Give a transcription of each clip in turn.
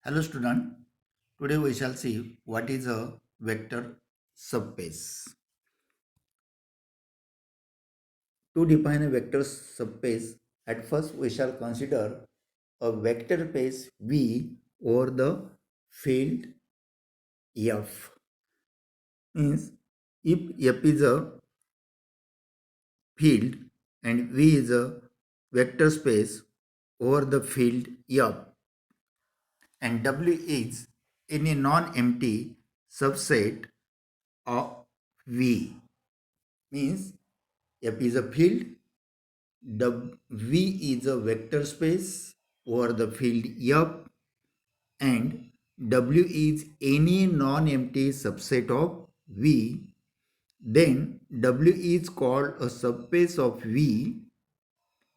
Hello student, today we shall see what is a vector subspace. To define a vector subspace, at first we shall consider a vector space V over the field F. Means if F is a field and V is a vector space over the field F and W is any non-empty subset of V. Means F is a field, V is a vector space over the field F, and W is any non-empty subset of V. Then W is called a subspace of V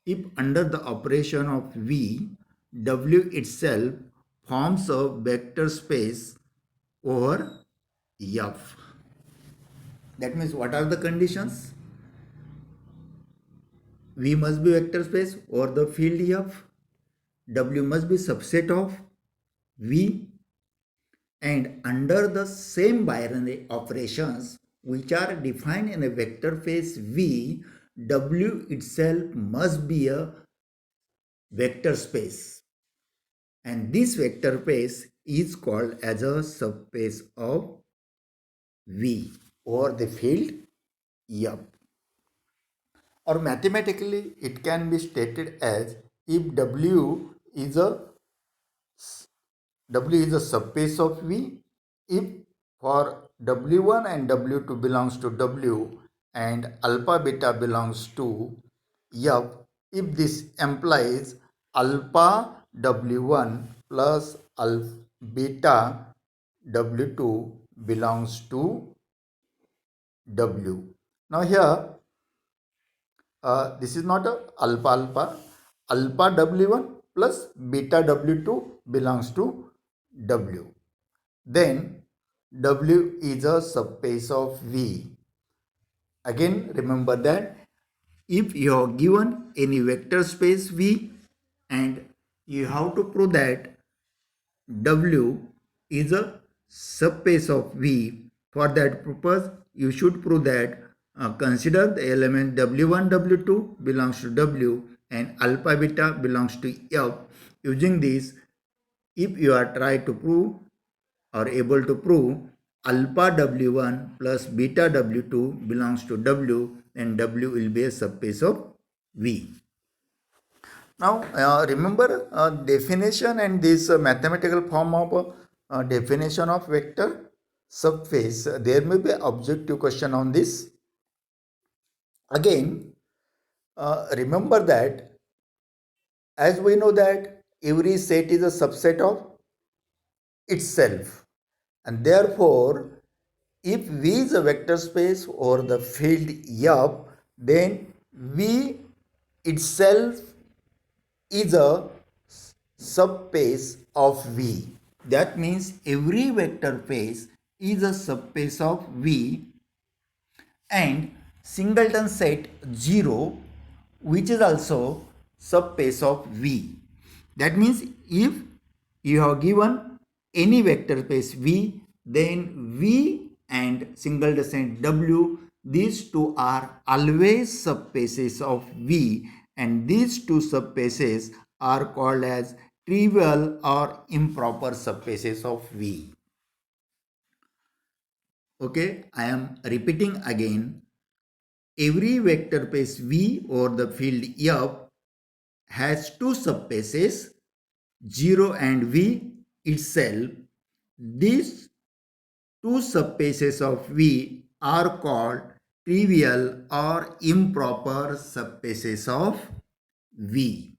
if under the operation of V, W itself forms a vector space over F. That means what are the conditions? V must be vector space over the field F. W must be subset of V, and under the same binary operations which are defined in a vector space V, W itself must be a vector space, and this vector space is called as a subspace of V over the field F. Or mathematically it can be stated as if W is a subspace of V if for W1 and W2 belongs to W and alpha beta belongs to F, if this implies alpha W1 plus alpha beta W2 belongs to W. Now here this is not a alpha W1 plus beta W2 belongs to W. Then W is a subspace of V. Again remember that if you are given any vector space V and you have to prove that W is a subspace of V, for that purpose you should prove that consider the element W1 W2 belongs to W and alpha beta belongs to F. Using this, if you are trying to prove or able to prove alpha W1 plus beta W2 belongs to W, then W will be a subspace of V. Now remember definition and this mathematical form of definition of vector subspace. There may be objective question on this. Again, remember that as we know that every set is a subset of itself, and therefore if V is a vector space over the field F, then V itself is a subspace of V. That means every vector space is a subspace of V, and singleton set 0 which is also subspace of V. That means if you have given any vector space V, then V and singleton set W, these two are always subspaces of V, and these two subspaces are called as trivial or improper subspaces of V. Okay, I am repeating again. Every vector space V over the field F has two subspaces, 0 and V itself. These two subspaces of V are called trivial or improper subspaces of V.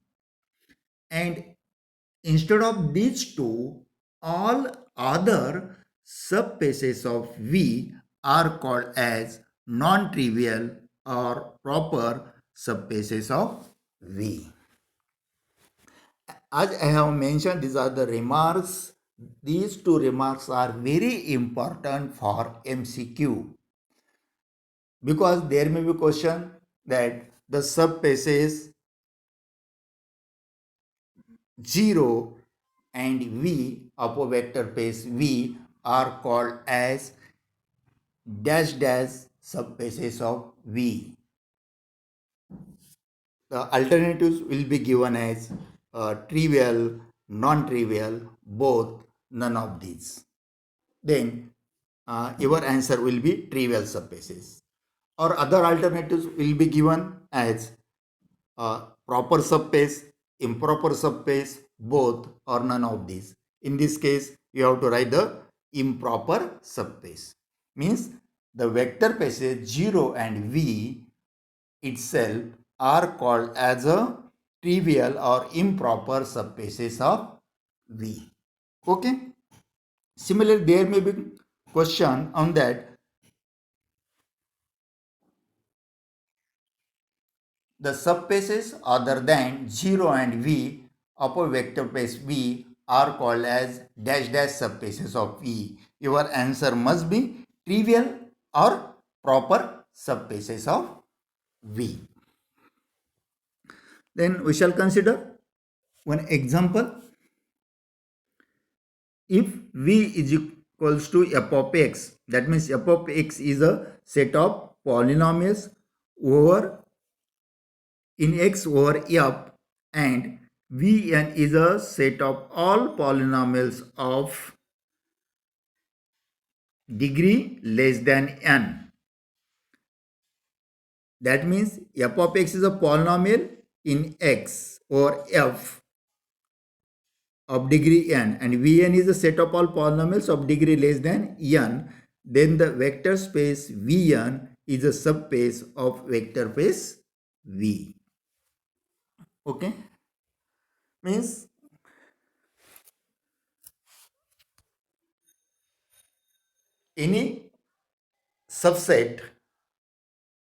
And instead of these two, all other subspaces of V are called as non-trivial or proper subspaces of V. As I have mentioned, these are the remarks. These two remarks are very important for MCQ because there may be question that the subspaces 0 and V of a vector space V are called as dash dash subspaces of V. The alternatives will be given as trivial, non-trivial, both, none of these. Then your answer will be trivial subspaces. Or other alternatives will be given as proper subspace, improper subspace, both, or none of these. In this case, you have to write the improper subspace. Means the vector spaces 0 and V itself are called as a trivial or improper subspaces of V. Okay. Similarly, there may be question on that. The subspaces other than 0 and V of a vector space V are called as dash dash subspaces of V. Your answer must be trivial or proper subspaces of V. Then we shall consider one example. If V is equals to f of x, that means f of x is a set of polynomials over in x over f, and Vn is a set of all polynomials of degree less than n. That means f of x is a polynomial in x or f of degree n, and Vn is a set of all polynomials of degree less than n. Then the vector space Vn is a subspace of vector space V. Okay, means any subset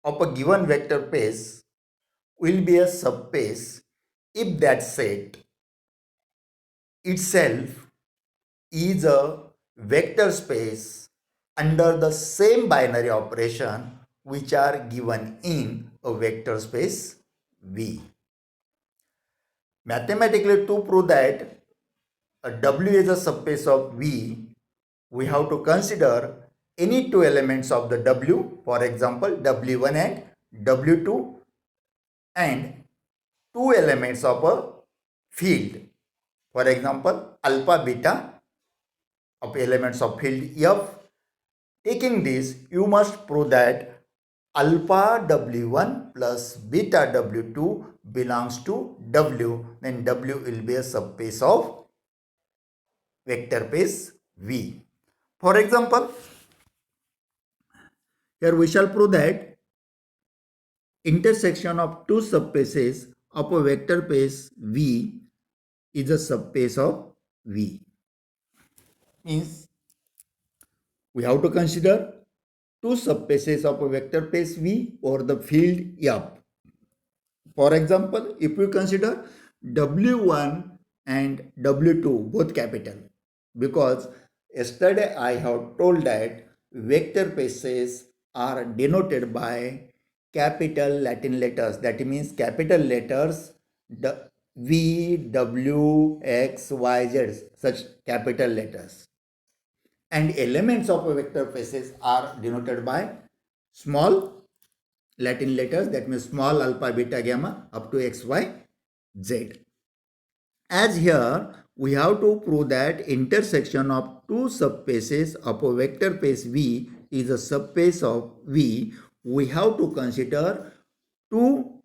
of a given vector space will be a subspace if that set itself is a vector space under the same binary operation which are given in a vector space V. Mathematically, to prove that a W is a subspace of V, we have to consider any two elements of the W, for example W1 and W2, and two elements of a field, for example alpha beta of elements of field F. Taking this, you must prove that alpha W1 plus beta W2 belongs to W, then W will be a subspace of vector space V. For example, here we shall prove that intersection of two subspaces of a vector space V is a subspace of V. Means we have to consider two subspaces of a vector space V over the field F. For example, if we consider W1 and W2 both capital, because yesterday I have told that vector spaces are denoted by capital Latin letters, that means capital letters V, W, X, Y, Z, such capital letters. And elements of a vector spaces are denoted by small Latin letters, that means small alpha, beta, gamma up to X, Y, Z. As here, we have to prove that intersection of two subspaces of a vector space V is a subspace of V. We have to consider two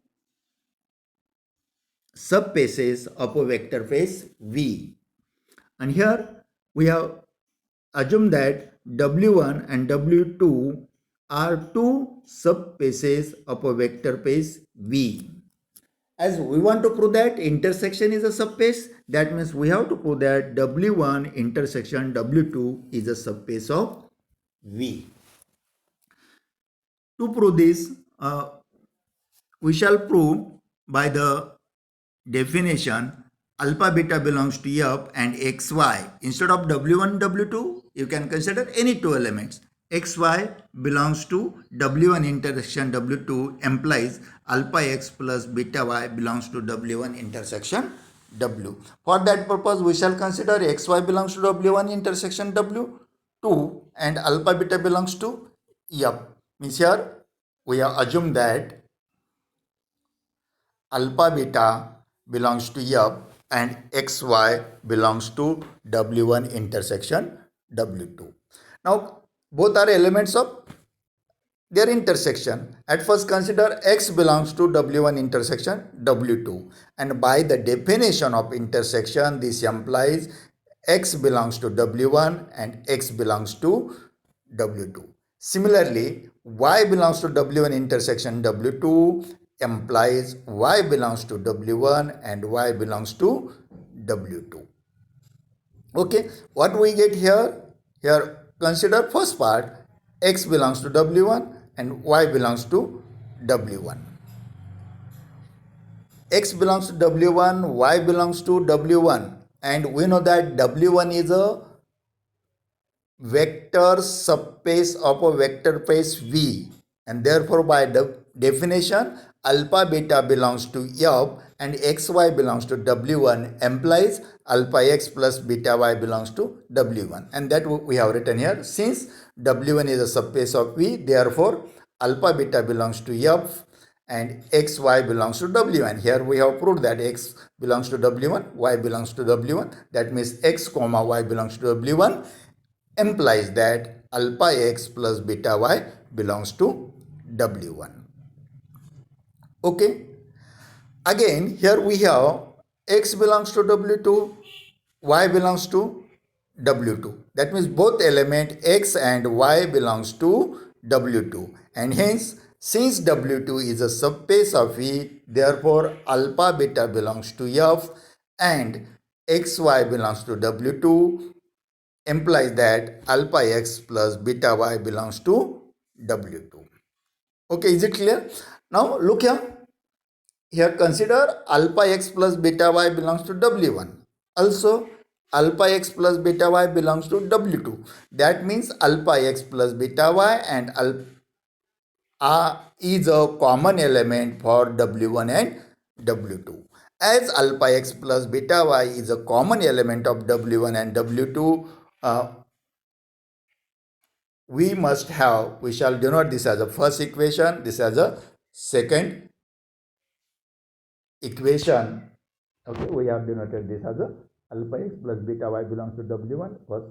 subspaces of a vector space V. And here we have assumed that W1 and W2 are two subspaces of a vector space V. As we want to prove that intersection is a subspace, that means we have to prove that W1 intersection W2 is a subspace of V. To prove this, we shall prove by the definition alpha beta belongs to F and XY. Instead of W1 W2, you can consider any two elements. XY belongs to W1 intersection W2 implies alpha X plus beta Y belongs to W1 intersection W. For that purpose, we shall consider xy belongs to W1 intersection W2 and alpha beta belongs to F. Means here we have assumed that alpha beta belongs to F and xy belongs to W1 intersection W2. Now both are elements of their intersection. At first consider x belongs to W1 intersection W2, and by the definition of intersection this implies x belongs to W1 and x belongs to W2. Similarly, y belongs to W1 intersection W2 implies y belongs to W1 and y belongs to W2. Okay, what we get here? Here consider first part, x belongs to W1 and y belongs to W1. X belongs to W1, y belongs to W1, and we know that W1 is a vector subspace of a vector space V, and therefore by definition alpha beta belongs to F and xy belongs to W1 implies alpha x plus beta y belongs to W1, and that we have written here. Since W1 is a subspace of V, therefore alpha beta belongs to F and xy belongs to W1. Here we have proved that x belongs to W1, y belongs to W1. That means x comma y belongs to W1 implies that alpha x plus beta y belongs to W1. Okay. Again, here we have x belongs to W2, y belongs to W2. That means both element x and y belongs to W2. And hence, since W2 is a subspace of V, therefore alpha beta belongs to F and xy belongs to W2 implies that alpha x plus beta y belongs to W2. Okay, is it clear? Now look here. Here consider alpha x plus beta y belongs to W1. Also alpha x plus beta y belongs to W2. That means alpha x plus beta y and alpha is a common element for W1 and W2. As alpha x plus beta y is a common element of W1 and W2, we shall denote this as a first equation, this as a second equation. Okay, we have denoted this as a alpha x plus beta y belongs to W1, first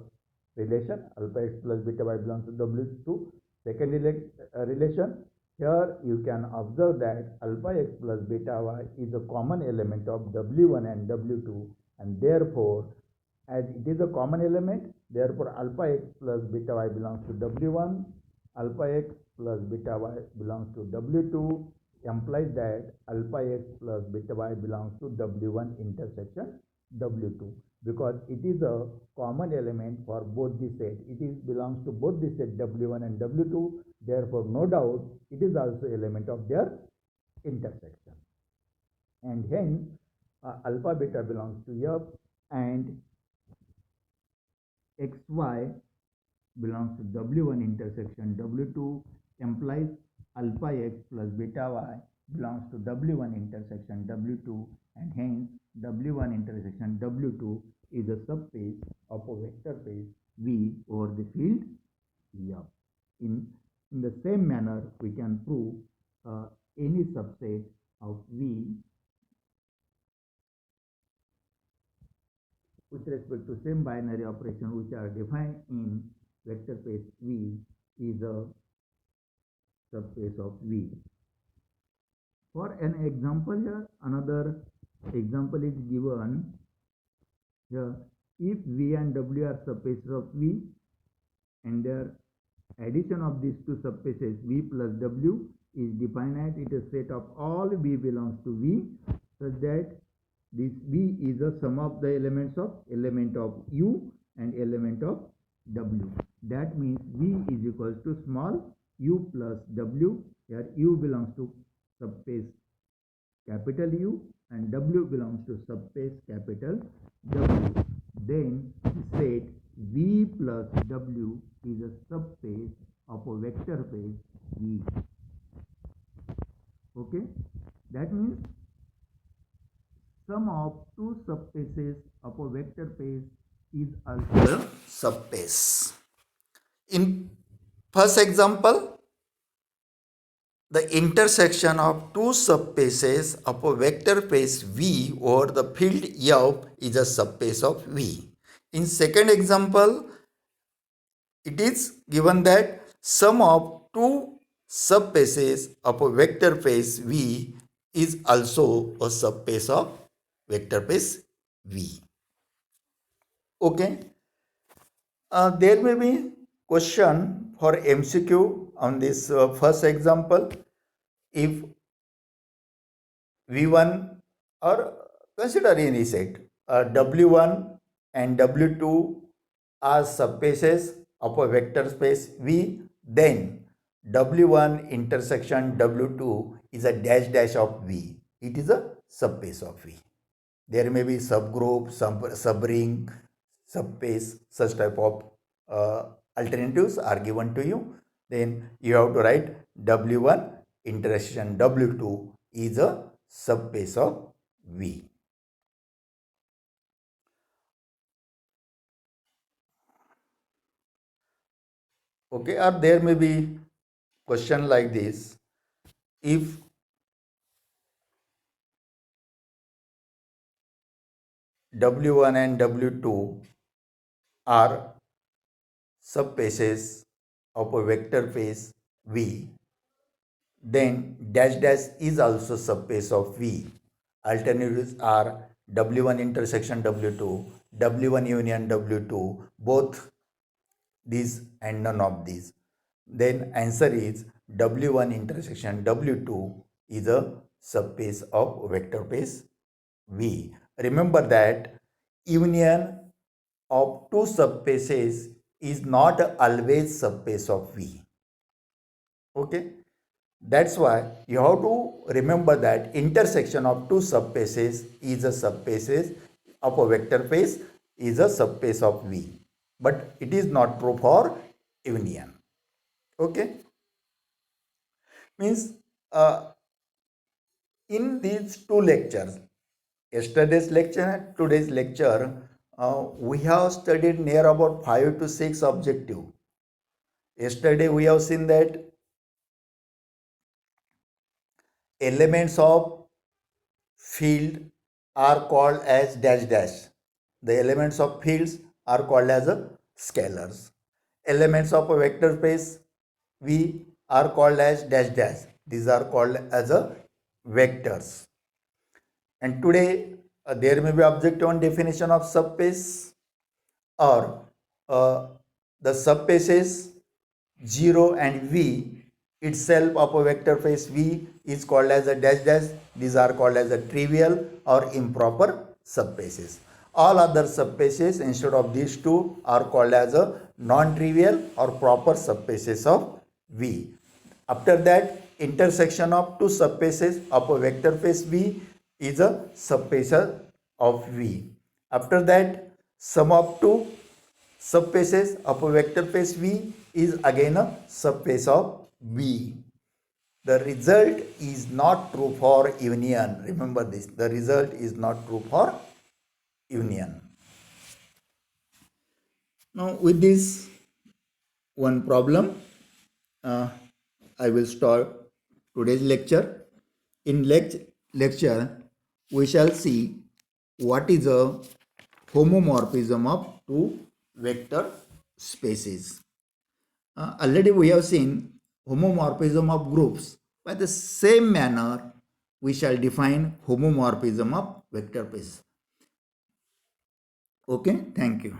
relation, alpha x plus beta y belongs to W2, second relation. Here you can observe that alpha x plus beta y is a common element of W1 and W2, and therefore as it is a common element, therefore alpha x plus beta y belongs to W1, alpha x plus beta y belongs to W2 implies that alpha x plus beta y belongs to W1 intersection W2, because it is a common element for both the set. It belongs to both the set W1 and W2, therefore no doubt it is also element of their intersection, and hence alpha beta belongs to F and xy belongs to W1 intersection W2 implies alpha x plus beta y belongs to W1 intersection W2, and hence W1 intersection W2 is a subspace of a vector space V over the field F. In the same manner, we can prove any subset of V with respect to same binary operation which are defined in vector space V is a subspace of V. For an example here, another example is given here. If V and W are subspaces of V and their addition of these two subspaces V plus W is defined as it is a set of all V belongs to V, such that this V is a sum of the elements of element of U and element of W. That means V is equals to small u plus W. Here U belongs to subspace capital U and W belongs to subspace capital W. Then the set V plus W is a subspace of a vector space V. Okay, that means sum of two subspaces of a vector space is also a subspace. In first example, the intersection of two subspaces of a vector space V over the field F is a subspace of V. In second example, it is given that sum of two subspaces of a vector space V is also a subspace of vector space V. Okay. There may be question for MCQ on this first example. If V1 or consider any set W1 and W2 are subspaces of a vector space V, then W1 intersection W2 is a dash dash of V. It is a subspace of V. There may be subgroup, subring, subspace, such type of alternatives are given to you. Then you have to write W1 intersection W2 is a subspace of V. Okay, or there may be question like this. If W1 and W2 are subspaces of a vector space V, then dash dash is also subspace of V. Alternatives are W1 intersection W2, W1 union W2, both these and none of these. Then answer is W1 intersection W2 is a subspace of vector space V. Remember that union of two subspaces is not always subspace of V. Okay. That's why you have to remember that intersection of two subspaces is a subspaces of a vector space is a subspace of V. But it is not true for union. Okay. Means in these two lectures, yesterday's lecture and today's lecture, we have studied near about 5 to 6 objective. Yesterday we have seen that elements of field are called as dash dash. The elements of fields are called as a scalars. Elements of a vector space V are called as dash dash. These are called as a vectors. And today there may be objective on definition of subspace, or the subspaces 0 and V itself of a vector space V is called as a dash dash. These are called as a trivial or improper subspaces. All other subspaces instead of these two are called as a non-trivial or proper subspaces of V. After that, intersection of two subspaces of a vector space V is a subspace of V. After that, sum of two subspaces of a vector space V is again a subspace of V. The result is not true for union. Remember this. The result is not true for union. Now with this one problem, I will start today's lecture. In lecture, we shall see what is a homomorphism of two vector spaces. Already we have seen homomorphism of groups. By the same manner, we shall define homomorphism of vector space. Okay, thank you.